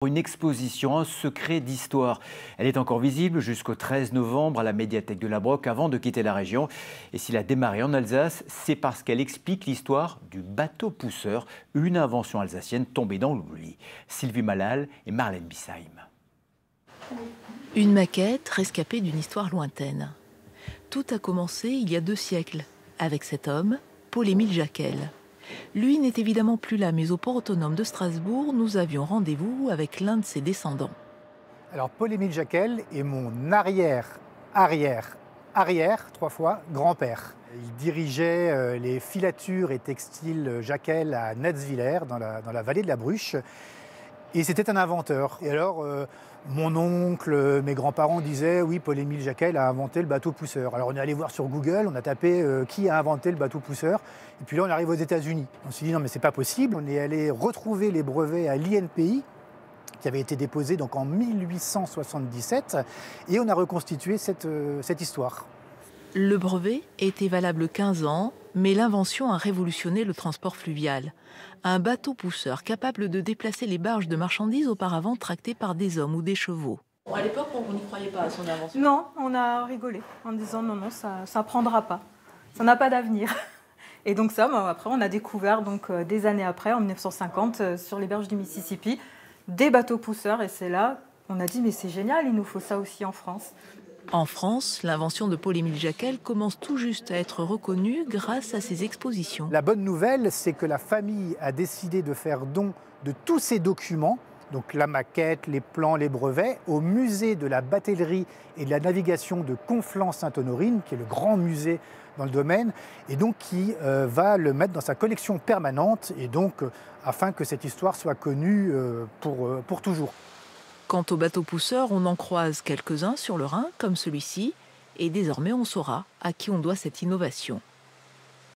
Une exposition, un secret d'histoire. Elle est encore visible jusqu'au 13 novembre à la médiathèque de la Broc avant de quitter la région. Et s'il a démarré en Alsace, c'est parce qu'elle explique l'histoire du bateau pousseur, une invention alsacienne tombée dans l'oubli. Sylvie Malal et Marlène Bissheim. Une maquette rescapée d'une histoire lointaine. Tout a commencé il y a 2 siècles, avec cet homme, Paul-Émile Jacquel. Lui n'est évidemment plus là, mais au port autonome de Strasbourg, nous avions rendez-vous avec l'un de ses descendants. Alors Paul-Émile Jacquel est mon arrière, 3 fois, grand-père. Il dirigeait les filatures et textiles Jacquel à Netzwiller, dans la vallée de la Bruche. Et c'était un inventeur. Et alors, mon oncle, mes grands-parents disaient « Oui, Paul-Émile Jacquel a inventé le bateau pousseur ». Alors on est allé voir sur Google, on a tapé qui a inventé le bateau pousseur ». Et puis là, on arrive aux États-Unis. On s'est dit « Non, mais c'est pas possible ». On est allé retrouver les brevets à l'INPI, qui avaient été déposés donc en 1877. Et on a reconstitué cette histoire. Le brevet était valable 15 ans, mais l'invention a révolutionné le transport fluvial. Un bateau pousseur capable de déplacer les barges de marchandises auparavant tractées par des hommes ou des chevaux. À l'époque, on n'y croyait pas à son invention. Non, on a rigolé en disant non, ça ne prendra pas. Ça n'a pas d'avenir. Et donc ça, après, on a découvert des années après, en 1950, sur les berges du Mississippi, des bateaux pousseurs. Et c'est là qu'on a dit mais c'est génial, il nous faut ça aussi en France. En France, l'invention de Paul-Émile Jacquel commence tout juste à être reconnue grâce à ses expositions. La bonne nouvelle, c'est que la famille a décidé de faire don de tous ces documents, donc la maquette, les plans, les brevets, au musée de la batellerie et de la navigation de Conflans-Sainte-Honorine, qui est le grand musée dans le domaine, et donc qui va le mettre dans sa collection permanente, et donc afin que cette histoire soit connue pour toujours. Quant aux bateaux pousseurs, on en croise quelques-uns sur le Rhin, comme celui-ci, et désormais on saura à qui on doit cette innovation.